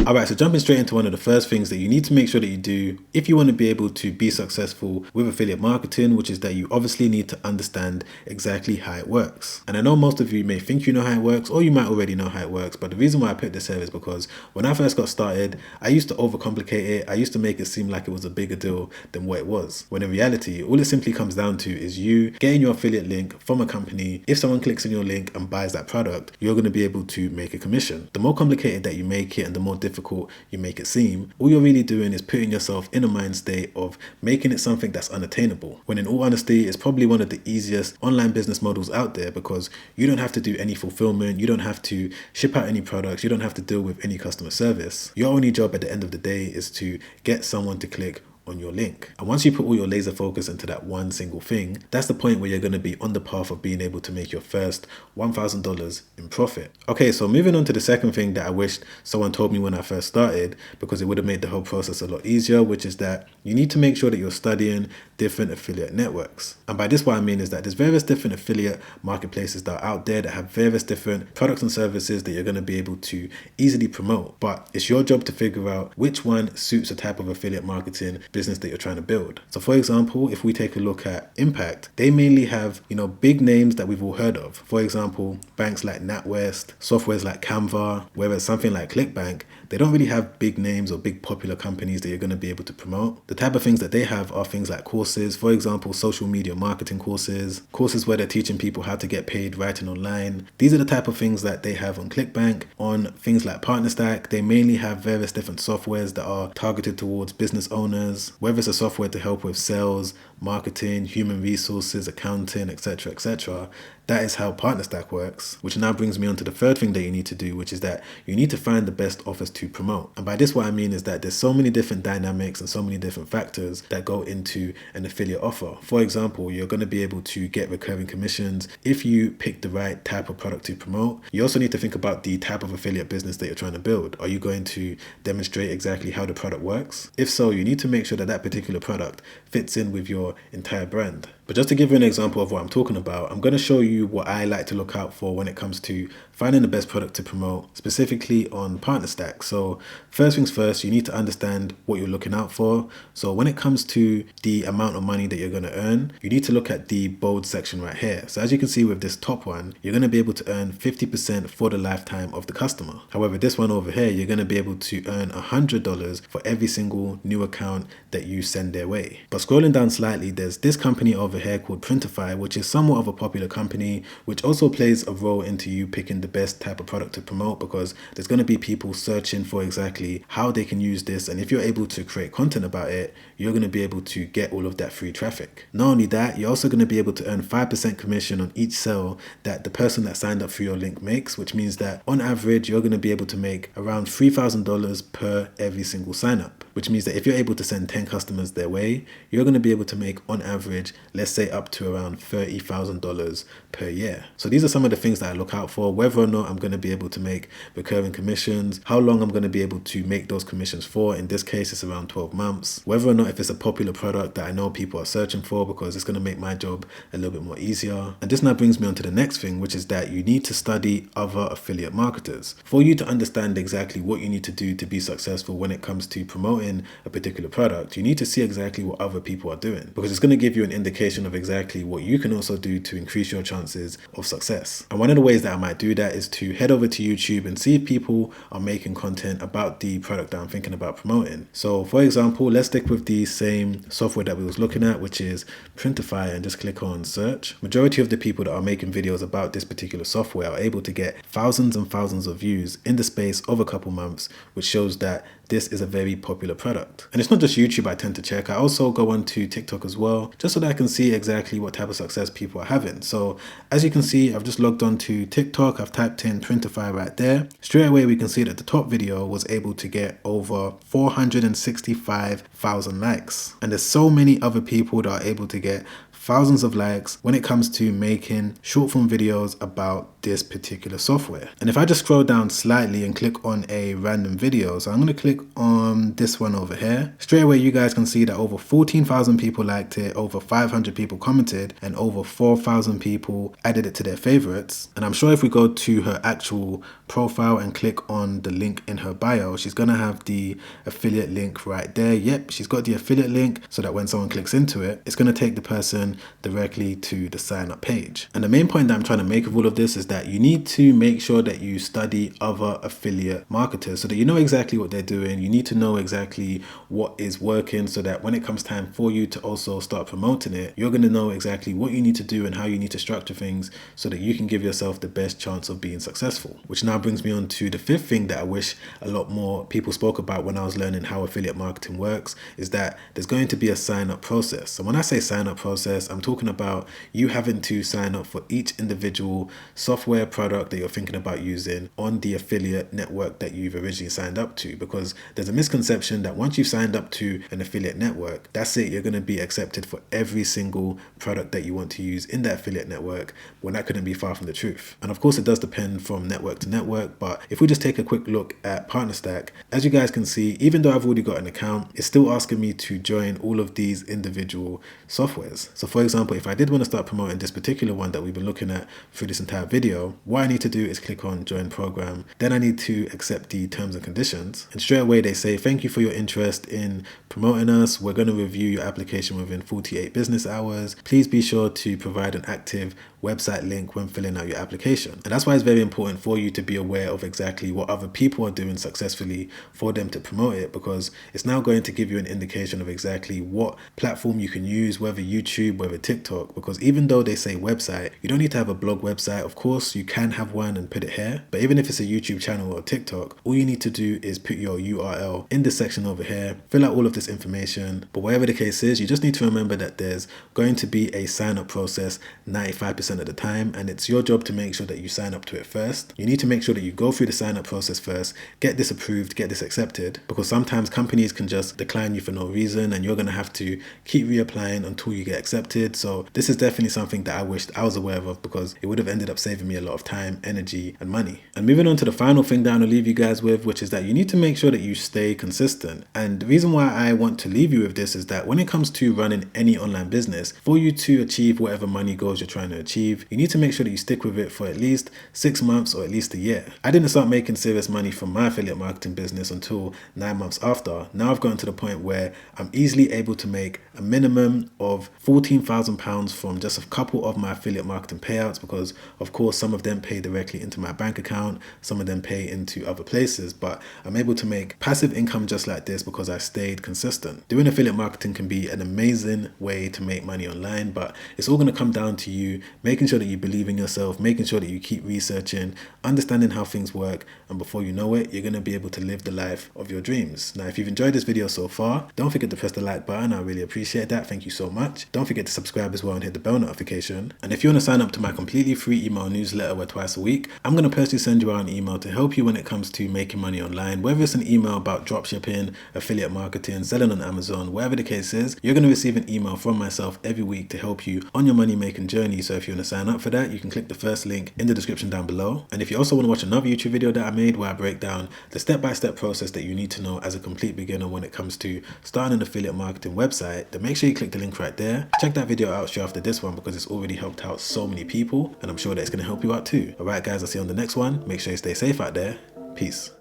Alright, so jumping straight into one of the first things that you need to make sure that you do if you want to be able to be successful with affiliate marketing, which is that you obviously need to understand exactly how it works. And I know most of you may think you know how it works, or you might already know how it works, but the reason why I picked this here is because when I first got started, I used to overcomplicate it. I used to make it seem like it was a bigger deal than what it was. When in reality, all it simply comes down to is you getting your affiliate link from a company. If someone clicks on your link and buys that product, you're going to be able to make a commission. The more complicated that you make it and the more difficult you make it seem, all you're really doing is putting yourself in a mind state of making it something that's unattainable, when in all honesty it's probably one of the easiest online business models out there, because you don't have to do any fulfillment, you don't have to ship out any products, you don't have to deal with any customer service. Your only job at the end of the day is to get someone to click on your link. And once you put all your laser focus into that one single thing, that's the point where you're going to be on the path of being able to make your first $1,000 in profit. Okay, so moving on to the second thing that I wished someone told me when I first started, because it would have made the whole process a lot easier, which is that you need to make sure that you're studying different affiliate networks. And by this, what I mean is that there's various different affiliate marketplaces that are out there that have various different products and services that you're going to be able to easily promote. But it's your job to figure out which one suits the type of affiliate marketing business that you're trying to build. So for example, if we take a look at Impact, they mainly have, big names that we've all heard of. For example, banks like NatWest, softwares like Canva, whether it's something like ClickBank, they don't really have big names or big popular companies that you're going to be able to promote. The type of things that they have are things like courses, for example, social media marketing courses where they're teaching people how to get paid writing online. These are the type of things that they have on ClickBank. On things like PartnerStack, they mainly have various different softwares that are targeted towards business owners, whether it's a software to help with sales, marketing, human resources, accounting, etc., etc. That is how PartnerStack works, which now brings me on to the third thing that you need to do, which is that you need to find the best offers to promote. And by this, what I mean is that there's so many different dynamics and so many different factors that go into an affiliate offer. For example, you're going to be able to get recurring commissions if you pick the right type of product to promote. You also need to think about the type of affiliate business that you're trying to build. Are you going to demonstrate exactly how the product works? If so, you need to make sure that that particular product fits in with your entire brand. But just to give you an example of what I'm talking about, I'm going to show you what I like to look out for when it comes to finding the best product to promote, specifically on PartnerStack. So first things first, you need to understand what you're looking out for. So when it comes to the amount of money that you're going to earn, you need to look at the bold section right here. So as you can see with this top one, you're going to be able to earn 50% for the lifetime of the customer. However, this one over here, you're going to be able to earn $100 for every single new account that you send their way. But scrolling down slightly, there's this company over here called Printify, which is somewhat of a popular company, which also plays a role into you picking the best type of product to promote, because there's going to be people searching for exactly how they can use this, and if you're able to create content about it, you're going to be able to get all of that free traffic. Not only that, you're also going to be able to earn 5% commission on each sale that the person that signed up for your link makes, which means that on average you're going to be able to make around $3,000 per every single sign up, which means that if you're able to send 10 customers their way, you're going to be able to make on average, let's say up to around $30,000 per year. So these are some of the things that I look out for: whether or not I'm going to be able to make recurring commissions, how long I'm going to be able to make those commissions for. In this case, it's around 12 months. Whether or not if it's a popular product that I know people are searching for, because it's going to make my job a little bit more easier. And this now brings me on to the next thing, which is that you need to study other affiliate marketers for you to understand exactly what you need to do to be successful when it comes to promoting a particular product. You need to see exactly what other people are doing, because it's going to give you an indication of exactly what you can also do to increase your chances of success. And one of the ways that I might do that is to head over to YouTube and see if people are making content about the product that I'm thinking about promoting. So for example, let's stick with the same software that we was looking at, which is Printify, and just click on search. Majority of the people that are making videos about this particular software are able to get thousands and thousands of views in the space of a couple months, which shows that this is a very popular product. And it's not just YouTube I tend to check. I also go on to TikTok as well, just so that I can see exactly what type of success people are having. So as you can see, I've just logged on to TikTok. I've typed in Printify right there. Straight away, we can see that the top video was able to get over 465,000 likes. And there's so many other people that are able to get thousands of likes when it comes to making short form videos about this particular software. And if I just scroll down slightly and click on a random video, so I'm going to click on this one over here, straight away you guys can see that over 14,000 people liked it, over 500 people commented, and over 4,000 people added it to their favorites. And I'm sure if we go to her actual profile and click on the link in her bio, she's going to have the affiliate link right there. Yep, she's got the affiliate link so that when someone clicks into it, it's going to take the person directly to the sign up page. And the main point that I'm trying to make of all of this is that you need to make sure that you study other affiliate marketers so that you know exactly what they're doing. You need to know exactly what is working so that when it comes time for you to also start promoting it, you're going to know exactly what you need to do and how you need to structure things so that you can give yourself the best chance of being successful. Which now brings me on to the fifth thing that I wish a lot more people spoke about when I was learning how affiliate marketing works, is that there's going to be a sign up process. So when I say sign up process, I'm talking about you having to sign up for each individual software product that you're thinking about using on the affiliate network that you've originally signed up to, because there's a misconception that once you've signed up to an affiliate network, that's it, you're going to be accepted for every single product that you want to use in that affiliate network, when that couldn't be far from the truth. And of course it does depend from network to network, but if we just take a quick look at PartnerStack, as you guys can see, even though I've already got an account, it's still asking me to join all of these individual softwares. So for example, if I did want to start promoting this particular one that we've been looking at through this entire video, what I need to do is click on join program. Then I need to accept the terms and conditions. And straight away they say, thank you for your interest in promoting us. We're going to review your application within 48 business hours. Please be sure to provide an active website link when filling out your application. And that's why it's very important for you to be aware of exactly what other people are doing successfully for them to promote it, because it's now going to give you an indication of exactly what platform you can use, whether YouTube, whether TikTok, because even though they say website, you don't need to have a blog website. Of course, you can have one and put it here, but even if it's a YouTube channel or TikTok, all you need to do is put your URL in this section over here, fill out all of this information. But whatever the case is, you just need to remember that there's going to be a sign up process 95% of the time, and it's your job to make sure that you sign up to it first. You need to make sure that you go through the sign up process first, get this approved, get this accepted, because sometimes companies can just decline you for no reason and you're going to have to keep reapplying until you get accepted. So this is definitely something that I wished I was aware of, because it would have ended up saving me a lot of time, energy and money. And moving on to the final thing that I'm going to leave you guys with, which is that you need to make sure that you stay consistent. And the reason why I want to leave you with this is that when it comes to running any online business, for you to achieve whatever money goals you're trying to achieve, you need to make sure that you stick with it for at least 6 months or at least a year. I didn't start making serious money from my affiliate marketing business until 9 months after. Now I've gotten to the point where I'm easily able to make a minimum of £14,000 from just a couple of my affiliate marketing payouts, because of course some of them pay directly into my bank account, some of them pay into other places, but I'm able to make passive income just like this because I stayed consistent. Doing affiliate marketing can be an amazing way to make money online, but it's all going to come down to you making sure that you believe in yourself, making sure that you keep researching, understanding how things work, and before you know it, you're going to be able to live the life of your dreams. Now, if you've enjoyed this video so far, don't forget to press the like button. I really appreciate that. Thank you so much. Don't forget to subscribe as well and hit the bell notification. And if you want to sign up to my completely free email newsletter where twice a week, I'm going to personally send you out an email to help you when it comes to making money online, whether it's an email about dropshipping, affiliate marketing, selling on Amazon, whatever the case is, you're going to receive an email from myself every week to help you on your money making journey. So if you want to sign up for that, you can click the first link in the description down below. And if you also want to watch another YouTube video that I made where I break down the step-by-step process that you need to know as a complete beginner when it comes to starting an affiliate marketing website, then make sure you click the link right there. Check that video out straight after this one because it's already helped out so many people, and I'm sure that it's going to help you out too. Alright guys, I'll see you on the next one. Make sure you stay safe out there. Peace.